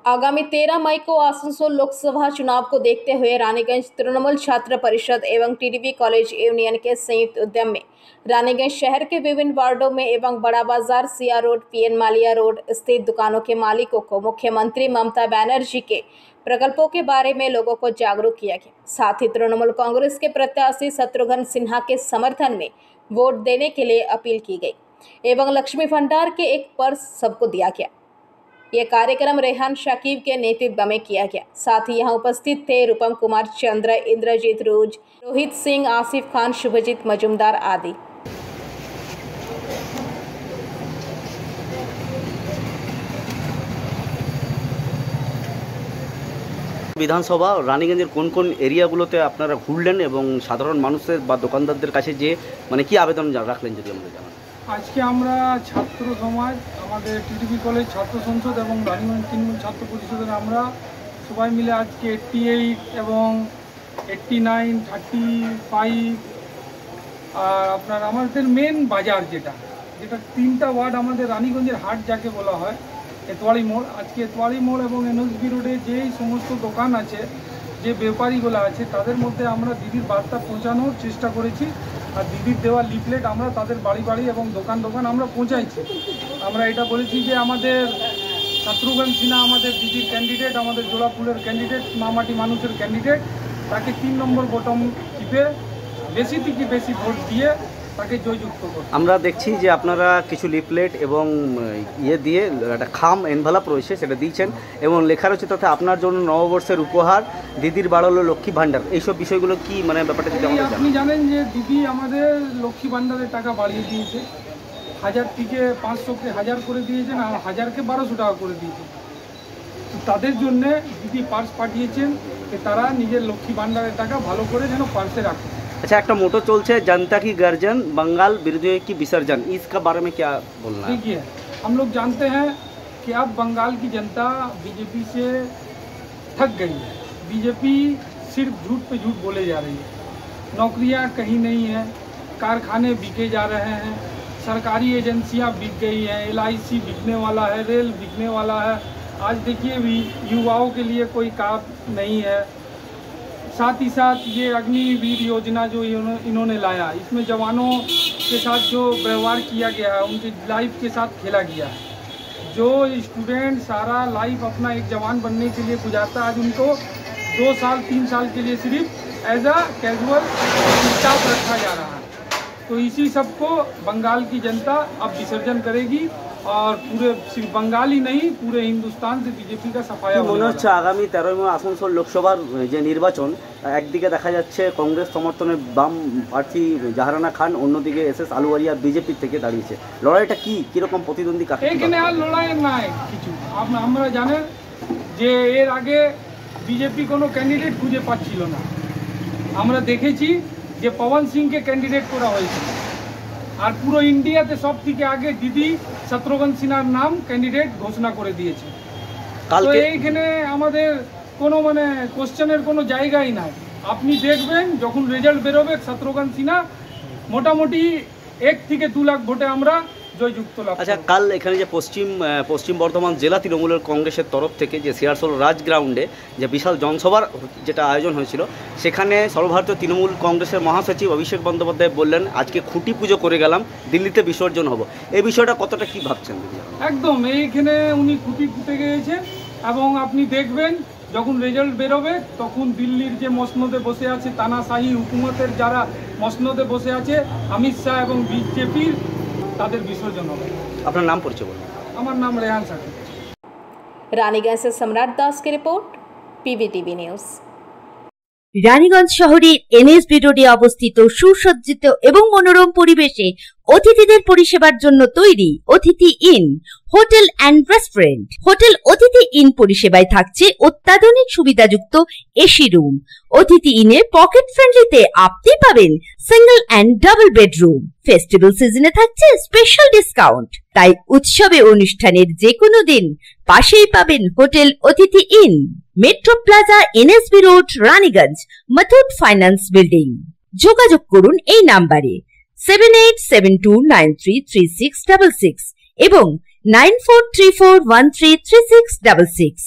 आगामी 13 मई को आसनसोल लोकसभा चुनाव को देखते हुए रानीगंज तृणमूल छात्र परिषद एवं टीडीवी कॉलेज यूनियन के संयुक्त उद्यम में रानीगंज शहर के विभिन्न वार्डों में एवं Bara Bazar, Siya road, P N Malia road स्थित दुकानों के मालिकों को मुख्यमंत्री ममता बनर्जी के प्रकल्पों के बारे में लोगों को जागरूक किया गया। साथ ही तृणमूल कांग्रेस के प्रत्याशी शत्रुघ्न सिन्हा के समर्थन में वोट देने के लिए अपील की गई एवं लक्ष्मी भंडार के एक पर्स सबको दिया गया। यह कार्यक्रम रेहान शाकिब के नेतृत्व में किया गया। साथ ही यहां उपस्थित थे रूपम कुमार चंद्र, इंद्रजीत रूज, रोहित सिंह, आसिफ खान, शुभजीत मजुमदार आदि। विधानसभा रानीगंजेर কোন কোন এরিয়াগুলোতে আপনারা ঘুরলেন এবং সাধারণ মানুষের বা দোকানদারদের কাছে যে মানে কি আবেদন রাখলেন যদি আমাদের জানান। আজকে আমরা ছাত্র সমাজ, আমাদের টিডিপি কলেজ ছাত্র সংসদ এবং রানীগঞ্জ তৃণমূল ছাত্র পরিষদের আমরা সবাই মিলে আজকে 88 এবং 89, 35 আর আপনার আমাদের মেন বাজার যেটা তিনটা ওয়ার্ড আমাদের রানীগঞ্জের হাট যাকে বলা হয়, এতোয়ারি মোড়। আজকে এতোয়ারি মোড় এবং এনএসবি রোডে যেই সমস্ত দোকান আছে, যে ব্যাপারীগুলো আছে, তাদের মধ্যে আমরা দিদির বার্তা পৌঁছানোর চেষ্টা করেছি। আর দিদির দেওয়া লিফলেট আমরা তাদের বাড়ি বাড়ি এবং দোকান দোকান আমরা পৌঁছাইছি। আমরা এটা বলেছি যে আমাদের শত্রুঘ্ন সিনহা আমাদের দিদির ক্যান্ডিডেট, আমাদের জোড়াফুলের ক্যান্ডিডেট, মামাটি মানুষের ক্যান্ডিডেট, তাকে 3 নম্বর বটম টিপে বেশি থেকে বেশি ভোট দিয়ে তাকে জয়যুক্ত করব। আমরা দেখছি যে আপনারা কিছু লিফলেট এবং ইয়ে দিয়ে একটা খাম এনভেলপ রয়েছে সেটা দিয়েছেন এবং লেখা রয়েছে তাতে আপনার জন্য নববর্ষের উপহার, দিদির বাড়ালো লক্ষ্মী ভাণ্ডার। এইসব বিষয়গুলো কি মানে ব্যাপারটা যদি আমাদের আপনি জানেন যে দিদি আমাদের লক্ষ্মী ভাণ্ডারের টাকা বাড়িয়ে দিয়েছে। 1000 থেকে 500কে 1000 করে দিয়েছেন আর 1000কে 1200 টাকা করে দিয়েছেন। তাদের জন্য দিদি পার্স পাঠিয়েছেন যে তারা নিজের লক্ষ্মী ভাণ্ডারের টাকা ভালো করে যেন পার্সে রাখে। अच्छा, एक मोटो चलছে जनता की गर्जन, बंगाल विरोधियों की विसर्जन, इसका बारे में क्या बोलना है? देखिए, हम लोग जानते हैं कि अब बंगाल की जनता बीजेपी से थक गई है। बीजेपी सिर्फ झूठ पे झूठ बोले जा रही है। नौकरियां कहीं नहीं है, कारखाने बिके जा रहे हैं, सरकारी एजेंसियां बिक गई हैं, LIC बिकने वाला है, रेल बिकने वाला है। आज देखिए भी युवाओं के लिए कोई काम नहीं है। साथ ही साथ ये अग्निवीर योजना जो इन्होंने लाया, इसमें जवानों के साथ जो व्यवहार किया गया है, उनकी लाइफ के साथ खेला गया है। जो स्टूडेंट सारा लाइफ अपना एक जवान बनने के लिए गुजारता है, आज उनको 2 साल 3 साल के लिए सिर्फ एज अ कैजुअल स्टाफ रखा जा रहा है। तो इसी सबको बंगाल की जनता अब विसर्जन करेगी और पूरे सिर्फ बंगाल ही नहीं, पूरे हिंदुस्तान से बीजेपी का सफाया মনে হচ্ছে আগামী 13 মে আসানসোল লোকসভার যে নির্বাচন, একদিকে দেখা যাচ্ছে কংগ্রেস সমর্থনে বাম প্রার্থী জাহারানা খান, অন্যদিকে SS আলুওয়ারিয়া বিজেপি থেকে দাঁড়িয়েছে। লড়াইটা কি কিরকম প্রতিদ্বন্দ্বী কাকে? এখানে আর লড়াই নাই কিছু। আমরা জানেন যে এর আগে বিজেপি কোনো ক্যান্ডিডেট খুঁজে পাচ্ছিল না। আমরা দেখেছি যে পবন সিংকে ক্যান্ডিডেট করা হয়েছিল আর পুরো ইন্ডিয়াতে সব থেকে আগে দিদি শত্রুঘ্ন সিনহার নাম ক্যান্ডিডেট ঘোষণা করে দিয়েছে। তো এইখানে আমাদের কোনো মানে কোশ্চেনের কোনো জায়গাই নাই। আপনি দেখবেন যখন রেজাল্ট বেরোবে, শত্রুঘ্ন সিনহা মোটামুটি 1 থেকে 2 লাখ ভোটে আমরা জয়যুক্ত লাভ। আচ্ছা, কাল এখানে যে পশ্চিম বর্ধমান জেলা তৃণমূলের কংগ্রেসের তরফ থেকে যে সিয়ারসোল রাজ গ্রাউন্ডে যে বিশাল জনসভার যেটা আয়োজন হয়েছিল, সেখানে সর্বভারতীয় তৃণমূল কংগ্রেসের মহাসচিব অভিষেক বন্দ্যোপাধ্যায় বললেন আজকে খুঁটি পুজো করে গেলাম, দিল্লিতে বিসর্জন হব। এই বিষয়টা কতটা কি ভাবছেন? একদম এইখানে উনি খুঁটি পুঁতে গিয়েছেন এবং আপনি দেখবেন যখন রেজাল্ট বেরোবে তখন দিল্লির যে মসনদে বসে আছে, তানাশাহি হুকুমতের যারা মসনদে বসে আছে, অমিত শাহ এবং বিজেপির, তাদের বিসর্জন হবে। আপনার নাম পরিচয় বলুন। আমার নাম রেহান শাকিব। রানীগঞ্জ से सम्राट दास की रिपोर्ट, PVTV নিউজ। রানীগঞ্জ শহরের NSB রোডে অবস্থিত সুসজ্জিত এবং মনোরম পরিবেশে অতিথিদের পরিষেবার জন্য তৈরি অতিথি in hotel and restaurant. Hotel অতিথি ইন পরিষেবায় থাকছে অত্যাধুনিক সুবিধাযুক্ত এসি রুম। অতিথি ইনে পকেট ফ্রেন্ডলিতে আপনি পাবেন single and double bedroom. Festival সিজনে থাকছে স্পেশাল ডিসকাউন্ট। তাই উৎসবে অনুষ্ঠানের যে কোনো দিন পাশেই পাবেন হোটেল অতিথি in, metro plaza, NSB road, Raniganj, Muthoot finance building. যোগাযোগ করুন এই নাম্বারে 7872933666 এবং 9434133666।